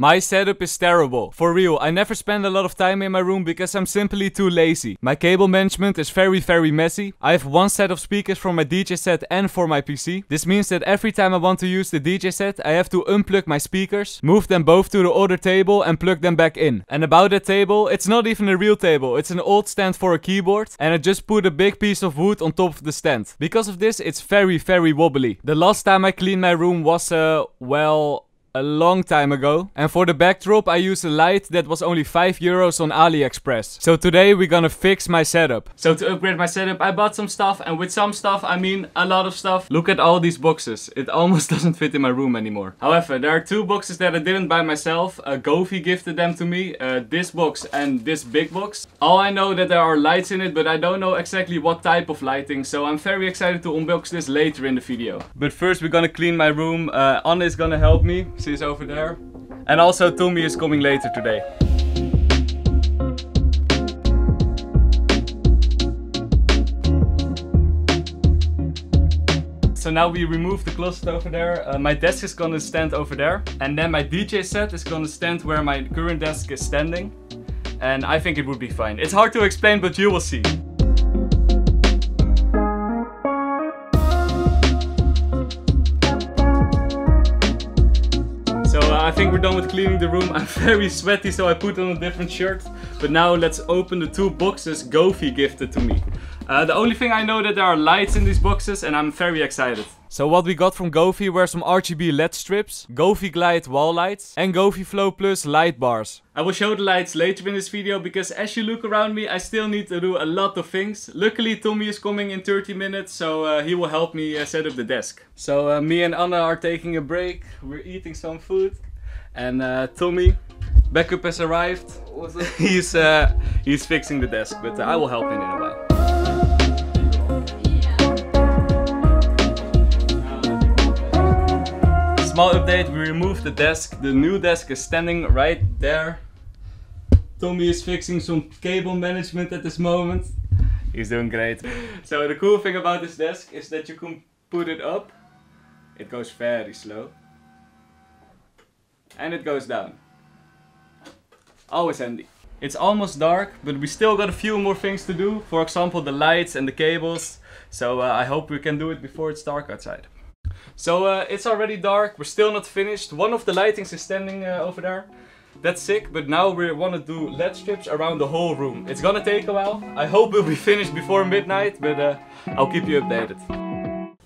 My setup is terrible. For real, I never spend a lot of time in my room because I'm simply too lazy. My cable management is very messy. I have one set of speakers for my DJ set and for my PC. This means that every time I want to use the DJ set, I have to unplug my speakers, move them both to the other table and plug them back in. And about that table, it's not even a real table. It's an old stand for a keyboard and I just put a big piece of wood on top of the stand. Because of this, it's very wobbly. The last time I cleaned my room was, well, a long time ago. And for the backdrop I used a light that was only €5 on AliExpress. So today we're gonna fix my setup. So to upgrade my setup I bought some stuff, and with some stuff I mean a lot of stuff. Look at all these boxes. It almost doesn't fit in my room anymore. However, there are two boxes that I didn't buy myself. Govee gifted them to me. This box and this big box. All I know that there are lights in it, but I don't know exactly what type of lighting. So I'm very excited to unbox this later in the video. But first we're gonna clean my room. Anne is gonna help me. She's over there. And also Tommy is coming later today. So now we remove the closet over there. My desk is gonna stand over there. And then my DJ set is gonna stand where my current desk is standing. And I think it would be fine. It's hard to explain, but you will see. I think we're done with cleaning the room. I'm very sweaty, so I put on a different shirt. But now let's open the two boxes Govee gifted to me. The only thing I know that there are lights in these boxes and I'm very excited. So what we got from Govee were some RGB LED strips, Govee Glide wall lights and Govee Flow Plus light bars. I will show the lights later in this video because as you look around me I still need to do a lot of things. Luckily Tommy is coming in 30 minutes, so he will help me set up the desk. So me and Anna are taking a break, we're eating some food. And Tommy, backup has arrived. He's fixing the desk, but I will help him in a while. Small update, we removed the desk. The new desk is standing right there. Tommy is fixing some cable management at this moment. He's doing great. So the cool thing about this desk is that you can put it up. It goes very slow. And it goes down. Always handy. It's almost dark, but we still got a few more things to do. For example, the lights and the cables. So I hope we can do it before it's dark outside. So it's already dark, we're still not finished. One of the lightings is standing over there. That's sick, but now we want to do LED strips around the whole room. It's gonna take a while. I hope we'll be finished before midnight, but I'll keep you updated.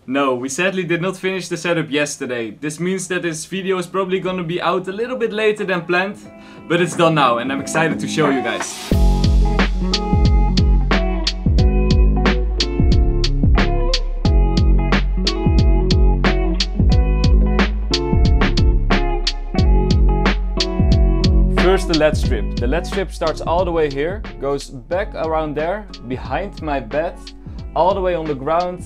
No, we sadly did not finish the setup yesterday. This means that this video is probably gonna be out a little bit later than planned. But it's done now and I'm excited to show you guys. First the LED strip. The LED strip starts all the way here, goes back around there, behind my bed, all the way on the ground,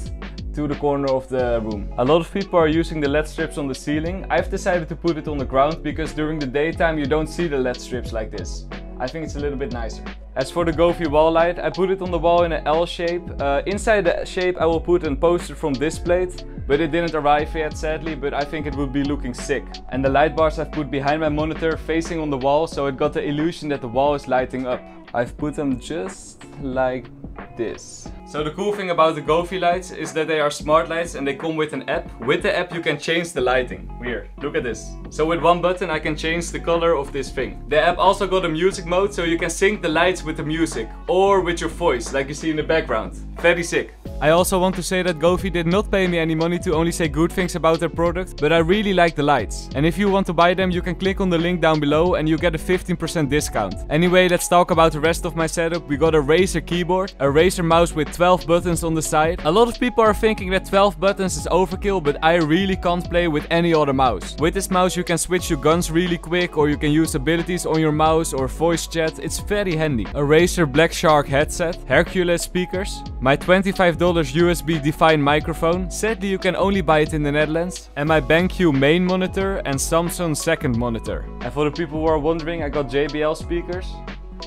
to the corner of the room. A lot of people are using the LED strips on the ceiling. I've decided to put it on the ground because during the daytime you don't see the LED strips like this. I think it's a little bit nicer. As for the Govee wall light, I put it on the wall in an L shape. Inside the shape I will put a poster from this plate, but it didn't arrive yet sadly, but I think it would be looking sick. And the light bars I've put behind my monitor facing on the wall, so it got the illusion that the wall is lighting up. I've put them just like this. So the cool thing about the Govee lights is that they are smart lights and they come with an app. With the app you can change the lighting. Weird, look at this. So with one button I can change the color of this thing. The app also got a music mode, so you can sync the lights with the music or with your voice like you see in the background. Very sick. I also want to say that Govee did not pay me any money to only say good things about their product, but I really like the lights. And if you want to buy them, you can click on the link down below and you get a 15% discount. Anyway, let's talk about the rest of my setup. We got a Razer keyboard, a Razer mouse with 12 buttons on the side. A lot of people are thinking that 12 buttons is overkill, but I really can't play with any other mouse. With this mouse you can switch your guns really quick, or you can use abilities on your mouse or voice chat. It's very handy. A Razer Black Shark headset, Hercules speakers, my $25 USB Define microphone. Sadly you can only buy it in the Netherlands. And my BenQ main monitor and Samsung second monitor. And for the people who are wondering, I got JBL speakers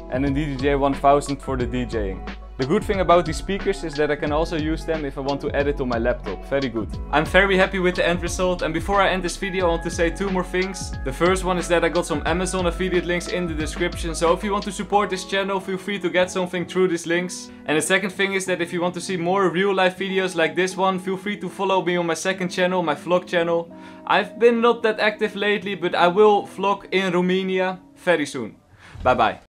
and a DJI 1000 for the DJing. The good thing about these speakers is that I can also use them if I want to edit on my laptop. Very good. I'm very happy with the end result, and before I end this video I want to say two more things. The first one is that I got some Amazon affiliate links in the description, so if you want to support this channel, feel free to get something through these links. And the second thing is that if you want to see more real life videos like this one, feel free to follow me on my second channel, my vlog channel. I've been not that active lately, but I will vlog in Romania very soon. Bye bye.